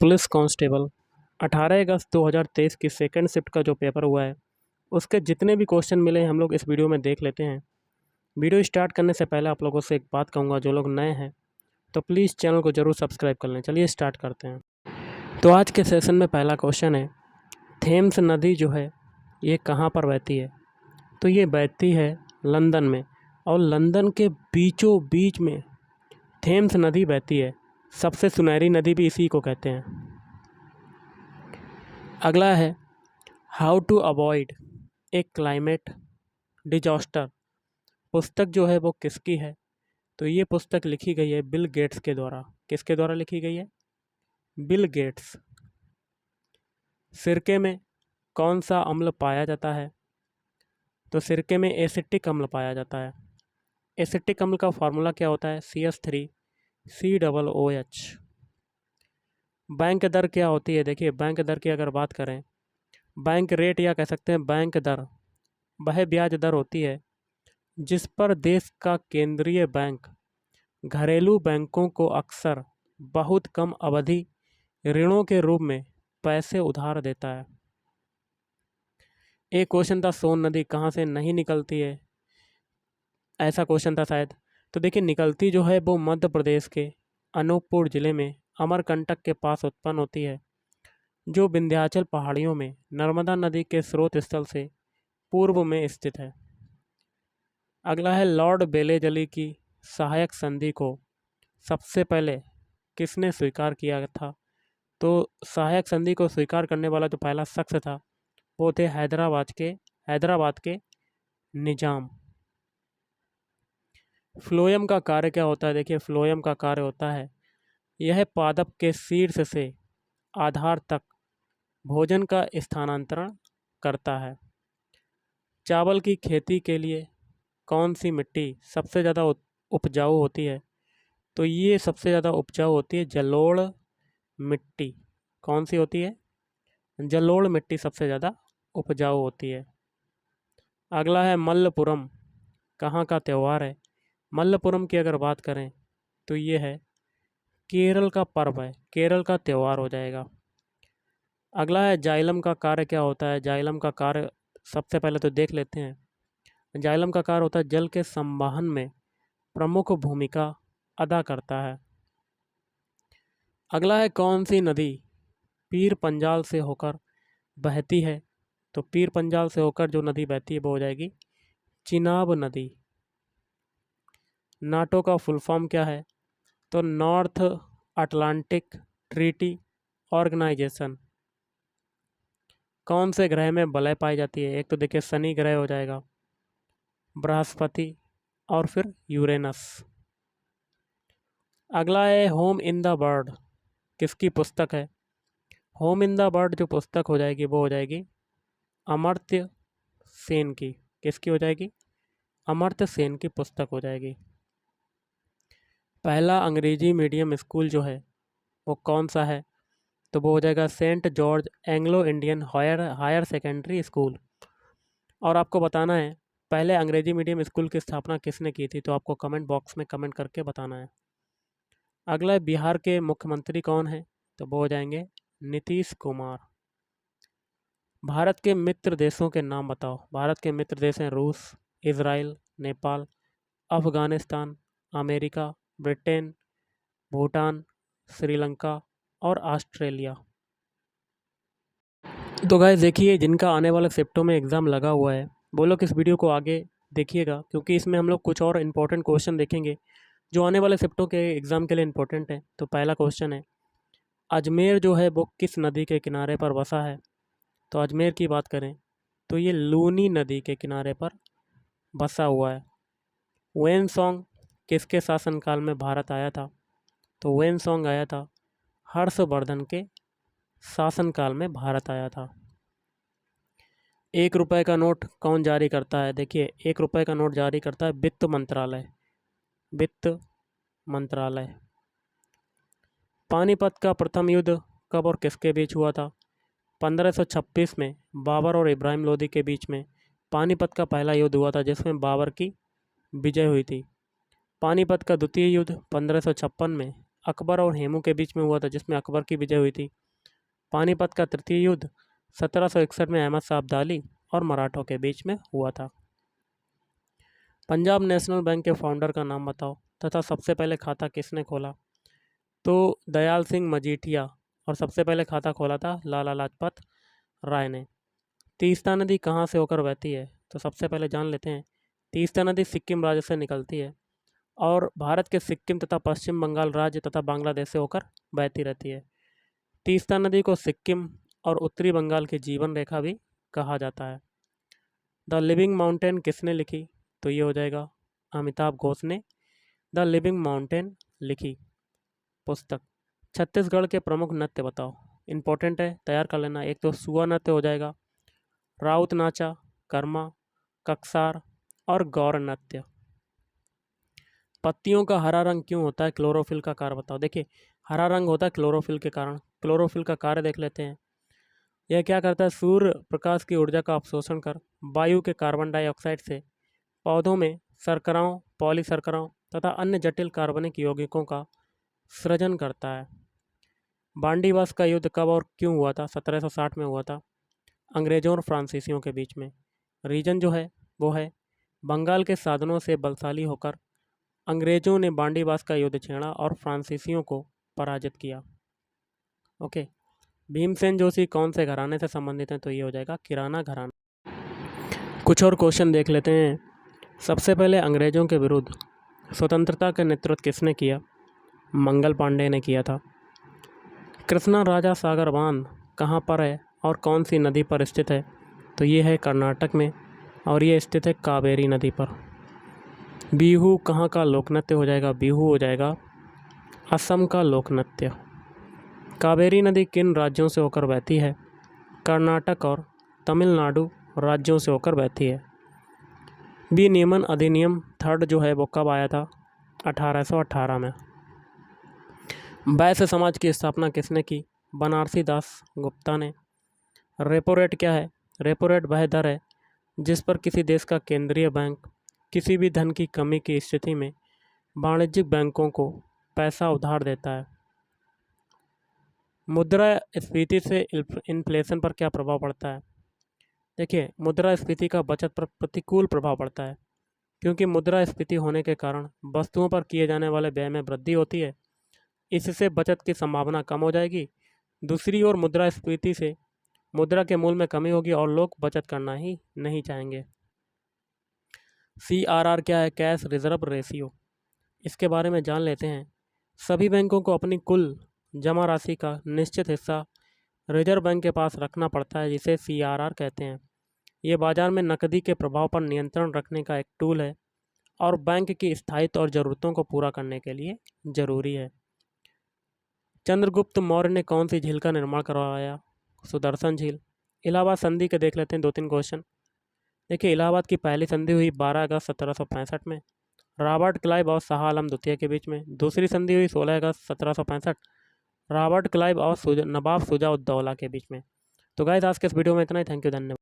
Police constable 18 अगस्त 2023 की second shift का जो पेपर हुआ है उसके जितने भी क्वेश्चन मिले हैं हम लोग इस वीडियो में देख लेते हैं। वीडियो स्टार्ट करने से पहले आप लोगों से एक बात कहूँगा, जो लोग नए हैं तो प्लीज़ चैनल को ज़रूर सब्सक्राइब कर लें। चलिए स्टार्ट करते हैं। तो आज के सेशन में पहला क्वेश्चन है, थेम्स नदी जो है ये कहाँ पर बहती है? तो ये बहती है लंदन में, और लंदन के बीचों बीच में थेम्स नदी बहती है। सबसे सुनहरी नदी भी इसी को कहते हैं। अगला है, how to avoid a climate disaster. पुस्तक जो है वो किसकी है? तो ये पुस्तक लिखी गई है बिल गेट्स के द्वारा। किसके द्वारा लिखी गई है? Bill Gates. सिरके में कौन सा अम्ल पाया जाता है? तो सिरके में एसिटिक अम्ल पाया जाता है। एसिटिक अम्ल का फॉर्मूला क्या होता है? CH3COOH। बैंक दर क्या होती है? देखिए, बैंक दर की अगर बात करें, बैंक रेट या कह सकते हैं बैंक दर, वह ब्याज दर होती है जिस पर देश का केंद्रीय बैंक घरेलू बैंकों को अक्सर बहुत कम अवधि ऋणों के रूप में पैसे उधार देता है। एक क्वेश्चन था, सोन नदी कहाँ से नहीं निकलती है, ऐसा क्वेश्चन था शायद। तो देखिए, निकलती जो है वो मध्य प्रदेश के अनूपपुर ज़िले में अमरकंटक के पास उत्पन्न होती है, जो विंध्याचल पहाड़ियों में नर्मदा नदी के स्रोत स्थल से पूर्व में स्थित है। अगला है, लॉर्ड बेलेजली की सहायक संधि को सबसे पहले किसने स्वीकार किया था? तो सहायक संधि को स्वीकार करने वाला जो पहला शख्स था वो थे हैदराबाद के निजाम। फ्लोएम का कार्य क्या होता है? देखिए, फ्लोएम का कार्य होता है, यह पादप के शीर्ष से आधार तक भोजन का स्थानांतरण करता है। चावल की खेती के लिए कौन सी मिट्टी सबसे ज़्यादा उपजाऊ होती है? तो ये सबसे ज़्यादा उपजाऊ होती है जलोढ़ मिट्टी। कौन सी होती है? जलोढ़ मिट्टी सबसे ज़्यादा उपजाऊ होती है। अगला है, मल्लपुरम कहाँ का त्यौहार है? मल्लपुरम की अगर बात करें तो ये है केरल का पर्व है, केरल का त्यौहार हो जाएगा। अगला है, जाइलम का कार्य क्या होता है? जाइलम का कार्य सबसे पहले तो देख लेते हैं। जाइलम का कार्य होता है जल के संवहन में प्रमुख भूमिका अदा करता है। अगला है, कौन सी नदी पीर पंजाल से होकर बहती है? तो पीर पंजाल से होकर जो नदी बहती है वो हो जाएगी चिनाब नदी। नाटो का फुल फॉर्म क्या है? तो नॉर्थ अटलांटिक ट्रीटी ऑर्गेनाइजेशन। कौन से ग्रह में बलय पाई जाती है? एक तो देखिए शनि ग्रह हो जाएगा, बृहस्पति और फिर यूरेनस। अगला है, होम इन द बर्ड किसकी पुस्तक है? होम इन द बर्ड जो पुस्तक हो जाएगी वो हो जाएगी अमर्त्य सेन की। किसकी हो जाएगी? अमर्त्य सेन की पुस्तक हो जाएगी। पहला अंग्रेजी मीडियम स्कूल जो है वो कौन सा है? तो वो हो जाएगा Saint George Anglo Indian Higher Secondary School. और आपको बताना है पहले अंग्रेजी मीडियम स्कूल की स्थापना किसने की थी, तो आपको कमेंट बॉक्स में कमेंट करके बताना है। अगला है, बिहार के मुख्यमंत्री कौन है? तो वो हो जाएंगे नीतीश कुमार। भारत के मित्र देशों के नाम बताओ। भारत के मित्र देश हैं रूस, Israel, Nepal, Afghanistan, America, Britain, Bhutan, Sri Lanka और ऑस्ट्रेलिया। तो गाइस देखिए, जिनका आने वाले शिफ्टों में एग्ज़ाम लगा हुआ है वो लोग इस वीडियो को आगे देखिएगा, क्योंकि इसमें हम लोग कुछ और इम्पोर्टेंट क्वेश्चन देखेंगे जो आने वाले शिफ्टों के एग्ज़ाम के लिए इम्पोर्टेंट है। तो पहला क्वेश्चन है, अजमेर जो है वो किस नदी के किनारे पर बसा है? तो अजमेर की बात करें तो ये लूनी नदी के किनारे पर बसा हुआ है। वेनसोंग किसके शासनकाल में भारत आया था? तो वेनसोंग आया था हर्षवर्धन के शासनकाल में भारत आया था। 1 रुपये का नोट कौन जारी करता है? देखिए, 1 रुपये का नोट जारी करता है वित्त मंत्रालय। वित्त मंत्रालय। पानीपत का प्रथम युद्ध कब और किसके बीच हुआ था? 1526 में बाबर और इब्राहिम लोदी के बीच में पानीपत का पहला युद्ध हुआ था, जिसमें बाबर की विजय हुई थी। पानीपत का द्वितीय युद्ध 1556 में अकबर और हेमू के बीच में हुआ था, जिसमें अकबर की विजय हुई थी। पानीपत का तृतीय युद्ध 1761 में अहमद शाह अब्दाली और मराठों के बीच में हुआ था। पंजाब नेशनल बैंक के फाउंडर का नाम बताओ तथा सबसे पहले खाता किसने खोला? तो दयाल सिंह मजीठिया, और सबसे पहले खाता खोला था लाला लाजपत राय ने। तीस्ता नदी कहाँ से होकर बहती है? तो सबसे पहले जान लेते हैं। तीस्ता नदी सिक्किम राज्य से निकलती है और भारत के सिक्किम तथा पश्चिम बंगाल राज्य तथा बांग्लादेश से होकर बहती रहती है। तीस्ता नदी को सिक्किम और उत्तरी बंगाल की जीवन रेखा भी कहा जाता है। द लिविंग माउंटेन किसने लिखी? तो ये हो जाएगा अमिताभ घोष ने द लिविंग माउंटेन लिखी पुस्तक। छत्तीसगढ़ के प्रमुख नृत्य बताओ। इम्पोर्टेंट है, तैयार कर लेना। एक तो सुआ नृत्य हो जाएगा, राउत नाचा, कर्मा, कक्सार और गौर नृत्य। पत्तियों का हरा रंग क्यों होता है? क्लोरोफिल का कार्य बताओ। देखिए, हरा रंग होता है क्लोरोफिल के कारण। क्लोरोफिल का कार्य देख लेते हैं। यह क्या करता है? सूर्य प्रकाश की ऊर्जा का अवशोषण कर वायु के कार्बन डाइऑक्साइड से पौधों में शर्कराओं, पॉलीशर्कराओं तथा अन्य जटिल कार्बनिक यौगिकों का सृजन करता है। बांडीवास का युद्ध कब और क्यों हुआ था? 1760 में हुआ था, अंग्रेजों और फ्रांसीसियों के बीच में। रीजन जो है वो है बंगाल के साधनों से बलशाली होकर अंग्रेजों ने बांडीवास का युद्ध छेड़ा और फ्रांसीसियों को पराजित किया। ओके, भीमसेन जोशी कौन से घराने से संबंधित हैं? तो ये हो जाएगा किराना घराना। कुछ और क्वेश्चन देख लेते हैं। सबसे पहले अंग्रेजों के विरुद्ध स्वतंत्रता का नेतृत्व किसने किया? मंगल पांडे ने किया था। कृष्णा राजा सागर बांध कहाँ पर है और कौन सी नदी पर स्थित है? तो ये है कर्नाटक में और ये स्थित है कावेरी नदी पर। बिहू कहाँ का लोकनृत्य हो जाएगा? बिहू हो जाएगा असम का लोकनृत्य। कावेरी नदी किन राज्यों से होकर बहती है? कर्नाटक और तमिलनाडु राज्यों से होकर बहती है। विनियमन अधिनियम थर्ड जो है वो कब आया था? 1818 में। वैश्य समाज की स्थापना किसने की? बनारसी दास गुप्ता ने। रेपो रेट क्या है? रेपो रेट वह दर है जिस पर किसी देश का केंद्रीय बैंक किसी भी धन की कमी की स्थिति में वाणिज्यिक बैंकों को पैसा उधार देता है। मुद्रास्फीति से इन्फ्लेशन पर क्या प्रभाव पड़ता है? देखिए, मुद्रास्फीति का बचत पर प्रतिकूल प्रभाव पड़ता है, क्योंकि मुद्रास्फीति होने के कारण वस्तुओं पर किए जाने वाले व्यय में वृद्धि होती है। इससे बचत की संभावना कम हो जाएगी। दूसरी ओर मुद्रास्फीति से मुद्रा के मूल्य में कमी होगी और लोग बचत करना ही नहीं चाहेंगे। CRR क्या है? Cash reserve ratio. इसके बारे में जान लेते हैं। सभी बैंकों को अपनी कुल जमा राशि का निश्चित हिस्सा रिजर्व बैंक के पास रखना पड़ता है, जिसे CRR कहते हैं। ये बाजार में नकदी के प्रभाव पर नियंत्रण रखने का एक टूल है और बैंक की स्थायित्व और ज़रूरतों को पूरा करने के लिए ज़रूरी है। चंद्रगुप्त मौर्य ने कौन सी झील का निर्माण करवाया? सुदर्शन झील। इलाहाबाद संधि के देख लेते हैं 2-3 क्वेश्चन। देखिए, इलाहाबाद की पहली संधि हुई 12 अगस्त 1765 में रॉबर्ट क्लाइव और शाह आलम द्वितीय के बीच में। दूसरी संधि हुई 16 अगस्त 1765 रॉबर्ट क्लाइव और नवाब शुजा-उद-दौला के बीच में। तो गाइस, आज के इस वीडियो में इतना ही। थैंक यू, धन्यवाद।